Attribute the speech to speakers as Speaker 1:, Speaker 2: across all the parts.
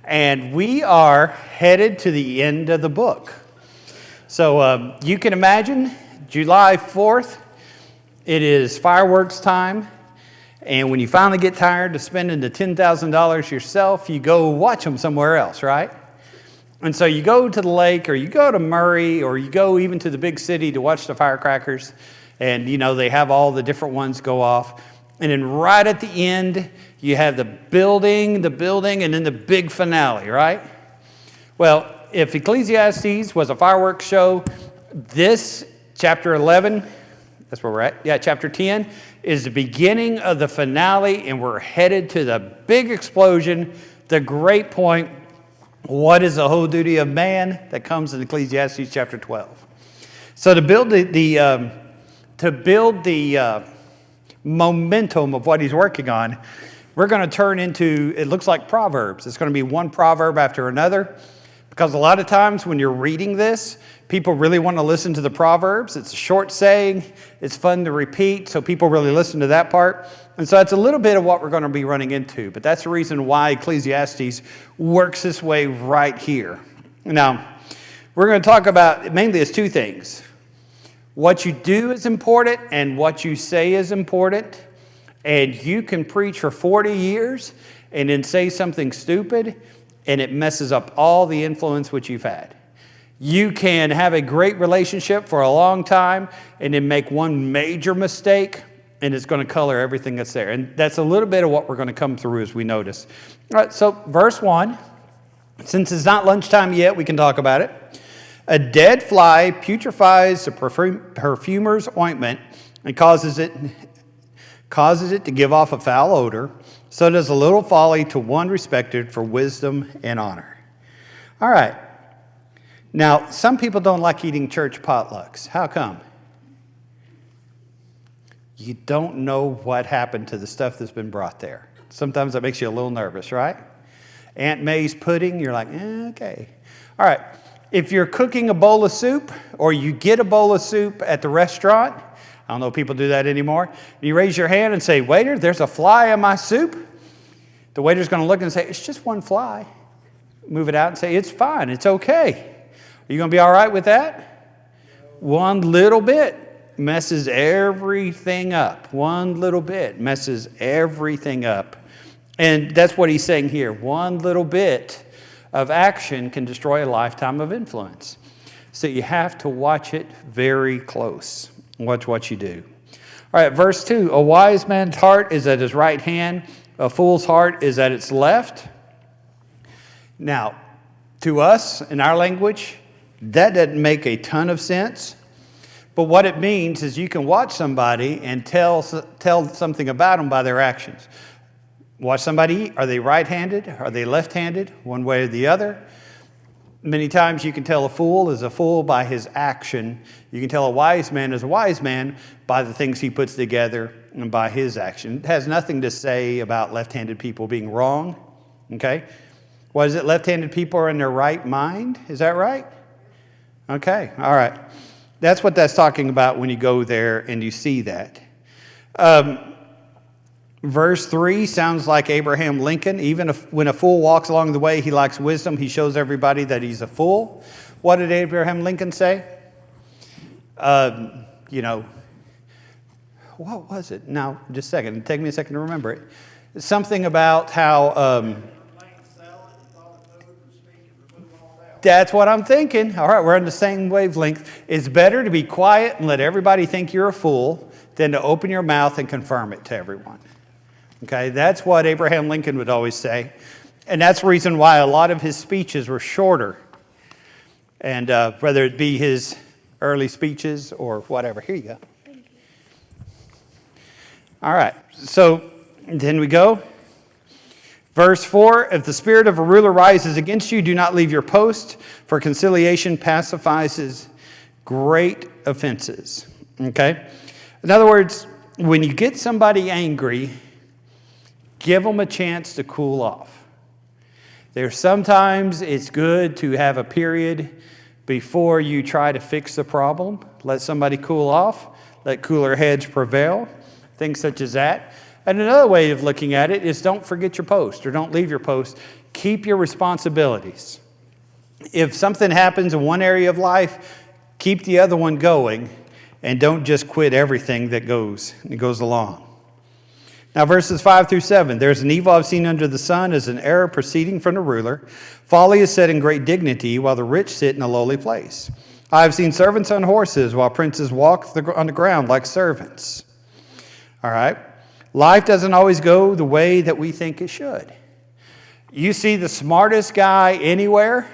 Speaker 1: And we are headed to the end of the book. So you can imagine July 4th, it is fireworks time. And when you finally get tired of spending the $10,000 yourself, you go watch them somewhere else, right? And so you go to the lake, or you go to Murray, or you go even to the big city to watch the firecrackers. And, they have all the different ones go off. And then right at the end, you have the building, and then the big finale, right? Well, if Ecclesiastes was a fireworks show, this chapter 11, that's where we're at. Yeah, chapter 10 is the beginning of the finale, and we're headed to the big explosion, the great point. What is the whole duty of man that comes in Ecclesiastes chapter 12? So to build the momentum of what he's working on, we're going to turn into, it looks like Proverbs. It's going to be one proverb after another, because a lot of times when you're reading this, people really want to listen to the Proverbs. It's a short saying. It's fun to repeat, so people really listen to that part. And so that's a little bit of what we're going to be running into, but that's the reason why Ecclesiastes works this way right here. Now, we're going to talk about, mainly it's two things. What you do is important, and what you say is important. And you can preach for 40 years and then say something stupid, and it messes up all the influence which you've had. You can have a great relationship for a long time and then make one major mistake, and it's going to color everything that's there. And that's a little bit of what we're going to come through as we notice. All right, so verse 1, since it's not lunchtime yet, we can talk about it. A dead fly putrefies the perfumer's ointment and causes it to give off a foul odor. So does a little folly to one respected for wisdom and honor. All right. Now, some people don't like eating church potlucks. How come? You don't know what happened to the stuff that's been brought there. Sometimes that makes you a little nervous, right? Aunt May's pudding, you're like, okay. All right. If you're cooking a bowl of soup, or you get a bowl of soup at the restaurant, I don't know if people do that anymore, and you raise your hand and say, waiter, there's a fly in my soup. The waiter's going to look and say, it's just one fly. Move it out and say, it's fine, it's okay. Are you going to be all right with that? One little bit messes everything up. One little bit messes everything up. And that's what he's saying here. One little bit of action can destroy a lifetime of influence. So you have to watch it very close. Watch what you do. All right, verse 2. A wise man's heart is at his right hand. A fool's heart is at its left. Now, to us, in our language, that doesn't make a ton of sense. But what it means is you can watch somebody and tell something about them by their actions. Watch somebody eat. Are they right-handed? Are they left-handed? One way or the other. Many times you can tell a fool is a fool by his action. You can tell a wise man is a wise man by the things he puts together and by his action. It has nothing to say about left-handed people being wrong. Okay? What is it? Left-handed people are in their right mind? Is that right? Okay. All right. That's what that's talking about when you go there and you see that. Verse 3 sounds like Abraham Lincoln. Even when a fool walks along the way, he lacks wisdom. He shows everybody that he's a fool. What did Abraham Lincoln say? What was it? Now, just a second. Take me a second to remember it. It's something about how... That's what I'm thinking. All right, we're on the same wavelength. It's better to be quiet and let everybody think you're a fool than to open your mouth and confirm it to everyone. Okay, that's what Abraham Lincoln would always say. And that's the reason why a lot of his speeches were shorter. And whether it be his early speeches or whatever. Here you go. All right, so then we go. Verse 4, if the spirit of a ruler rises against you, do not leave your post, for conciliation pacifies great offenses. Okay? In other words, when you get somebody angry, give them a chance to cool off. There's sometimes it's good to have a period before you try to fix the problem. Let somebody cool off. Let cooler heads prevail. Things such as that. And another way of looking at it is don't forget your post or don't leave your post. Keep your responsibilities. If something happens in one area of life, keep the other one going and don't just quit everything that goes along. Now, verses 5 through 7, there's an evil I've seen under the sun as an error proceeding from the ruler. Folly is set in great dignity, while the rich sit in a lowly place. I have seen servants on horses, while princes walk on the ground like servants. All right. Life doesn't always go the way that we think it should. You see the smartest guy anywhere,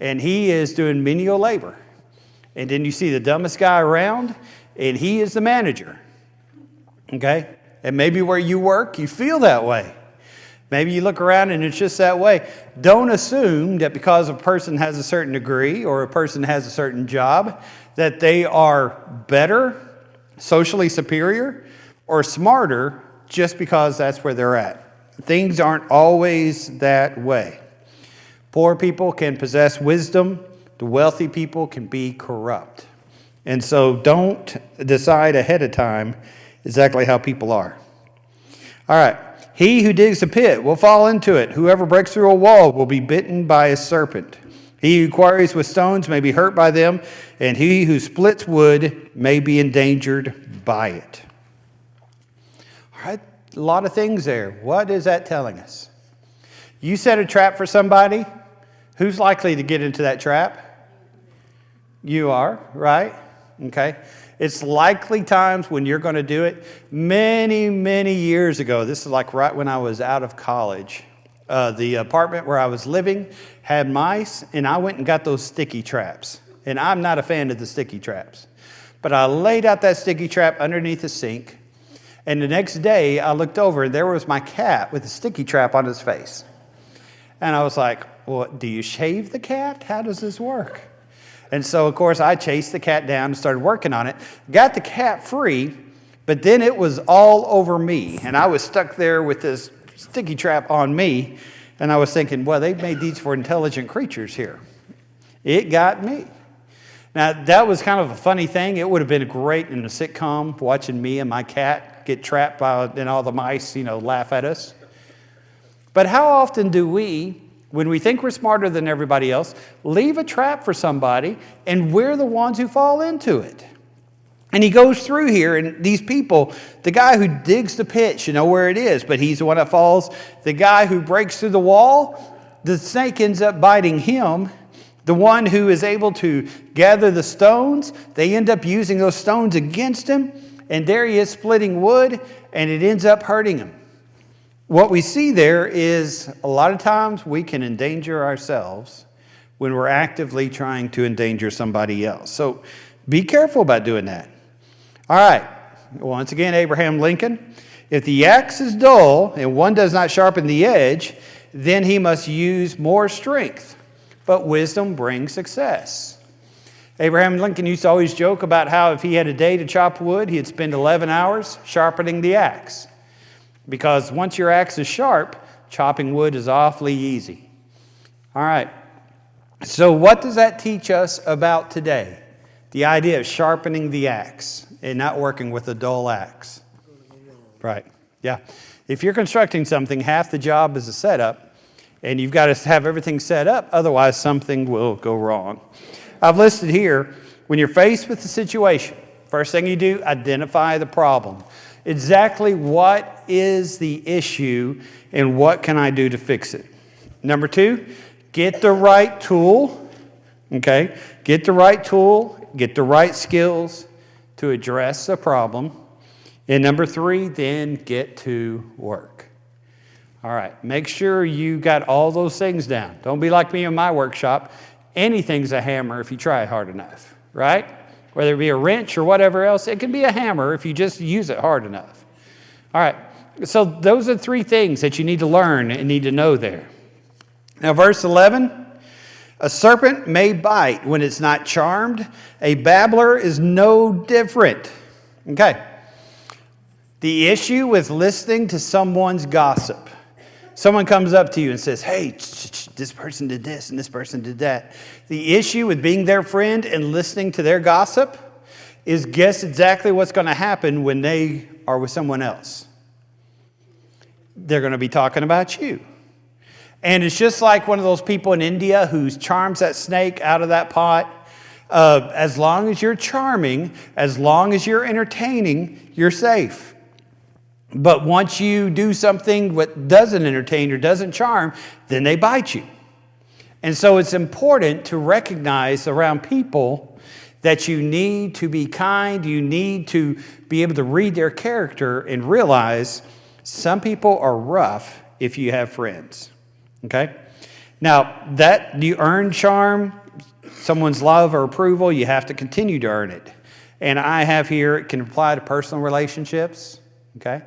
Speaker 1: and he is doing menial labor. And then you see the dumbest guy around, and he is the manager. Okay? And maybe where you work, you feel that way. Maybe you look around and it's just that way. Don't assume that because a person has a certain degree or a person has a certain job, that they are better, socially superior, or smarter just because that's where they're at. Things aren't always that way. Poor people can possess wisdom. The wealthy people can be corrupt. And so don't decide ahead of time exactly how people are. All right. He who digs a pit will fall into it. Whoever breaks through a wall will be bitten by a serpent. He who quarries with stones may be hurt by them, and he who splits wood may be endangered by it. All right. A lot of things there. What is that telling us? You set a trap for somebody. Who's likely to get into that trap? You are, right? Okay. It's likely times when you're going to do it. Many, many years ago, this is like right when I was out of college, the apartment where I was living had mice, and I went and got those sticky traps. And I'm not a fan of the sticky traps. But I laid out that sticky trap underneath the sink, and the next day I looked over, and there was my cat with a sticky trap on his face. And I was like, well, do you shave the cat? How does this work? And so, of course, I chased the cat down and started working on it. Got the cat free, but then it was all over me. And I was stuck there with this sticky trap on me. And I was thinking, well, they've made these for intelligent creatures here. It got me. Now, that was kind of a funny thing. It would have been great in a sitcom watching me and my cat get trapped by, and all the mice, laugh at us. But how often do we, when we think we're smarter than everybody else, leave a trap for somebody, and we're the ones who fall into it? And he goes through here, and these people, the guy who digs the pit, you know where it is, but he's the one that falls. The guy who breaks through the wall, the snake ends up biting him. The one who is able to gather the stones, they end up using those stones against him, and there he is splitting wood, and it ends up hurting him. What we see there is a lot of times we can endanger ourselves when we're actively trying to endanger somebody else. So be careful about doing that. All right. Once again, Abraham Lincoln. If the axe is dull and one does not sharpen the edge, then he must use more strength. But wisdom brings success. Abraham Lincoln used to always joke about how if he had a day to chop wood, he'd spend 11 hours sharpening the axe. Because once your axe is sharp, chopping wood is awfully easy. All right. So what does that teach us about today? The idea of sharpening the axe and not working with a dull axe. Right. Yeah. If you're constructing something, half the job is a setup, and you've got to have everything set up. Otherwise, something will go wrong. I've listed here, when you're faced with the situation, first thing you do, identify the problem. Exactly what is the issue and what can I do to fix it? Number 2, get the right tool. Okay? Get the right tool, get the right skills to address the problem. And number 3, then get to work. All right. Make sure you got all those things down. Don't be like me in my workshop. Anything's a hammer if you try hard enough, right? Whether it be a wrench or whatever else, it can be a hammer if you just use it hard enough. All right, so those are 3 things that you need to learn and need to know there. Now, verse 11, a serpent may bite when it's not charmed. A babbler is no different. Okay, the issue with listening to someone's gossip. Someone comes up to you and says, hey, this person did this and this person did that. The issue with being their friend and listening to their gossip is guess exactly what's going to happen when they are with someone else. they're going to be talking about you. And it's just like one of those people in India who charms that snake out of that pot. As long as you're charming, as long as you're entertaining, you're safe. But once you do something that doesn't entertain or doesn't charm, then they bite you. And so it's important to recognize around people that you need to be kind, you need to be able to read their character and realize some people are rough if you have friends. Okay? Now, that you earn charm, someone's love or approval, you have to continue to earn it. And I have here, it can apply to personal relationships. Okay?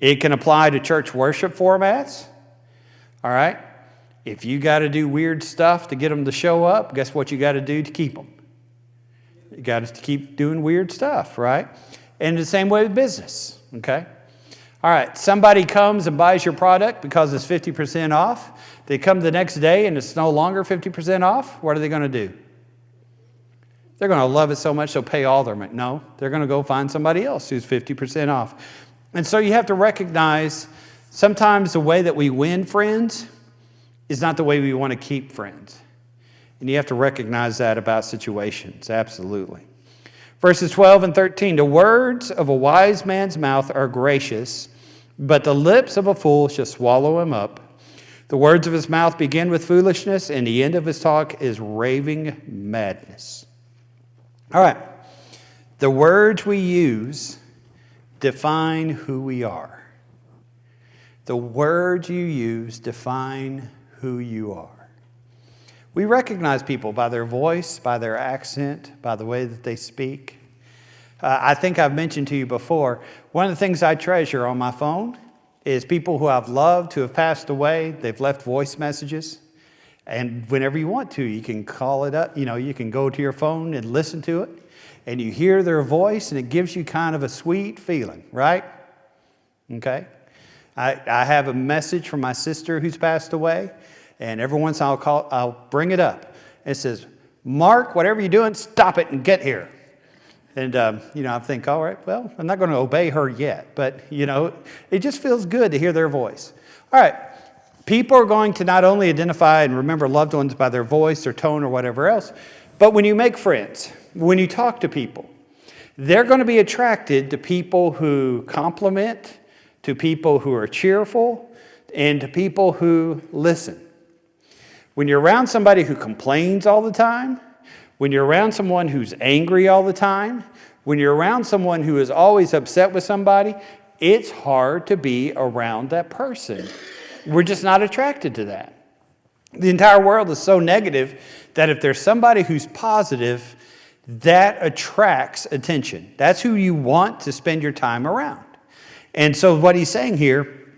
Speaker 1: It can apply to church worship formats. All right? If you got to do weird stuff to get them to show up, guess what you got to do to keep them? You got to keep doing weird stuff, right? And the same way with business, okay? All right, somebody comes and buys your product because it's 50% off. They come the next day and it's no longer 50% off. What are they going to do? They're going to love it so much they'll pay all their money. No, they're going to go find somebody else who's 50% off. And so you have to recognize sometimes the way that we win friends is not the way we want to keep friends. And you have to recognize that about situations, absolutely. Verses 12 and 13, the words of a wise man's mouth are gracious, but the lips of a fool shall swallow him up. The words of his mouth begin with foolishness, and the end of his talk is raving madness. All right, the words we use define who we are. The words you use define who you are. We recognize people by their voice, by their accent, by the way that they speak. I think I've mentioned to you before, one of the things I treasure on my phone is people who I've loved, who have passed away. They've left voice messages. And whenever you want to, you can call it up. You can go to your phone and listen to it. And you hear their voice, and it gives you kind of a sweet feeling, right? Okay? I have a message from my sister who's passed away. And every once in a while I'll bring it up. It says, Mark, whatever you're doing, stop it and get here. And, I think, all right, well, I'm not going to obey her yet. But, it just feels good to hear their voice. All right, people are going to not only identify and remember loved ones by their voice or tone or whatever else, but when you make friends, when you talk to people, they're going to be attracted to people who compliment, to people who are cheerful, and to people who listen. When you're around somebody who complains all the time, when you're around someone who's angry all the time, when you're around someone who is always upset with somebody, it's hard to be around that person. We're just not attracted to that. The entire world is so negative that if there's somebody who's positive, that attracts attention. That's who you want to spend your time around. And so what he's saying here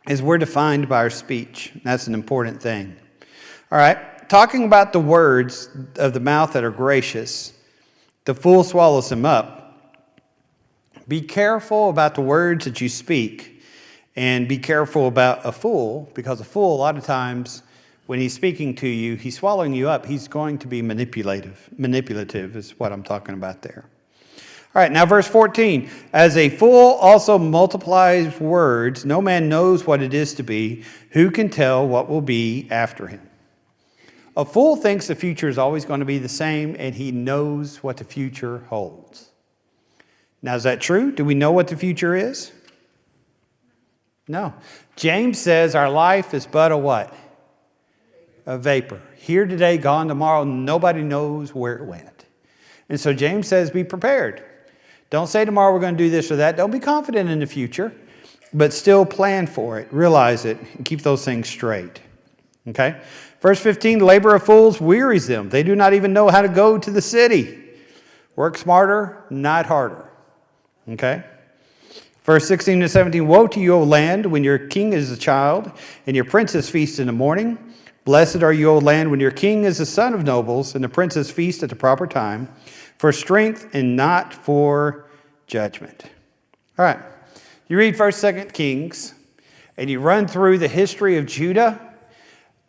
Speaker 1: is we're defined by our speech. That's an important thing. All right, talking about the words of the mouth that are gracious, the fool swallows him up. Be careful about the words that you speak, and be careful about a fool, because a fool, a lot of times, when he's speaking to you, he's swallowing you up. He's going to be manipulative. Manipulative is what I'm talking about there. All right, now verse 14. As a fool also multiplies words, no man knows what it is to be. Who can tell what will be after him? A fool thinks the future is always going to be the same, and he knows what the future holds. Now, is that true? Do we know what the future is? No. James says our life is but a what? A vapor. Here today, gone tomorrow. Nobody knows where it went. And so James says be prepared. Don't say tomorrow we're going to do this or that. Don't be confident in the future, but still plan for it. Realize it and keep those things straight. Okay? Verse 15, the labor of fools wearies them. They do not even know how to go to the city. Work smarter, not harder. Okay? Verse 16 to 17, woe to you, O land, when your king is a child, and your princes feast in the morning. Blessed are you, O land, when your king is the son of nobles, and the princes feast at the proper time, for strength and not for judgment. All right. You read 1st, 2nd Kings, and you run through the history of Judah.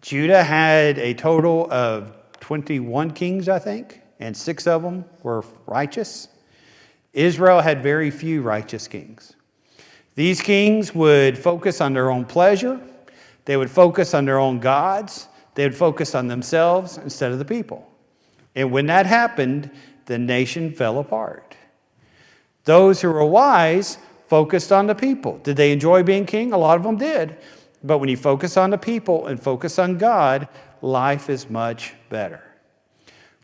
Speaker 1: Judah had a total of 21 kings, I think, and 6 of them were righteous. Israel had very few righteous kings. These kings would focus on their own pleasure. They would focus on their own gods. They would focus on themselves instead of the people. And when that happened, the nation fell apart. Those who were wise focused on the people. Did they enjoy being king? A lot of them did. But when you focus on the people and focus on God, life is much better.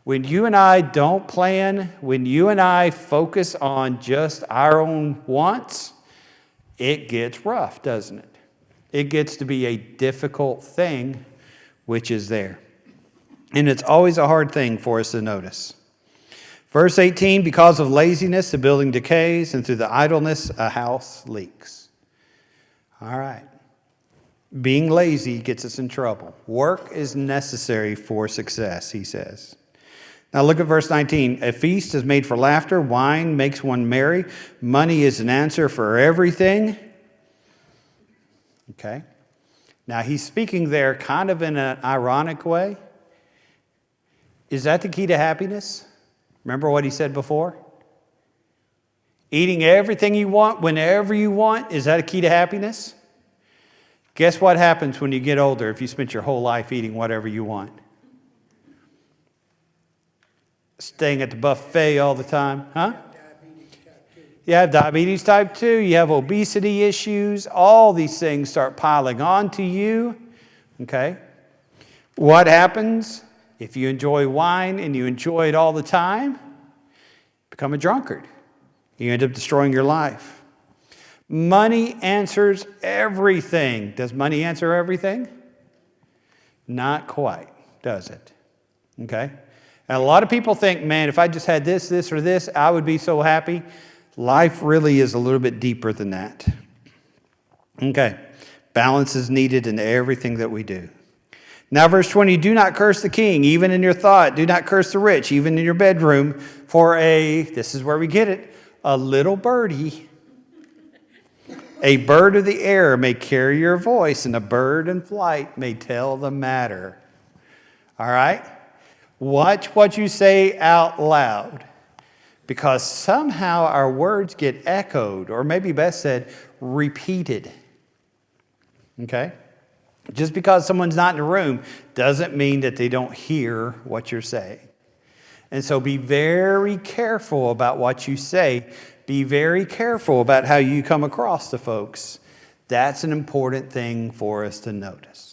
Speaker 1: When you and I don't plan, when you and I focus on just our own wants, it gets rough, doesn't it? It gets to be a difficult thing, which is there. And it's always a hard thing for us to notice. Verse 18, because of laziness, the building decays, and through the idleness, a house leaks. All right. Being lazy gets us in trouble. Work is necessary for success, he says. Now look at verse 19. A feast is made for laughter. Wine makes one merry. Money is an answer for everything. Okay. Now he's speaking there kind of in an ironic way. Is that the key to happiness? Remember what he said before? Eating everything you want, whenever you want, is that a key to happiness? Guess what happens when you get older if you spent your whole life eating whatever you want? Staying at the buffet all the time, huh? You have diabetes type 2, you have obesity issues, all these things start piling on to you, okay? What happens if you enjoy wine and you enjoy it all the time? Become a drunkard. You end up destroying your life. Money answers everything. Does money answer everything? Not quite, does it? Okay? And a lot of people think, man, if I just had this, this, or this, I would be so happy. Life really is a little bit deeper than that. Okay. Balance is needed in everything that we do. Now, verse 20, do not curse the king, even in your thought. Do not curse the rich, even in your bedroom. For this is where we get it, a little birdie, a bird of the air may carry your voice, and a bird in flight may tell the matter. All right? Watch what you say out loud, because somehow our words get echoed, or maybe best said, repeated. Okay? Just because someone's not in the room doesn't mean that they don't hear what you're saying. And so be very careful about what you say. Be very careful about how you come across to folks. That's an important thing for us to notice.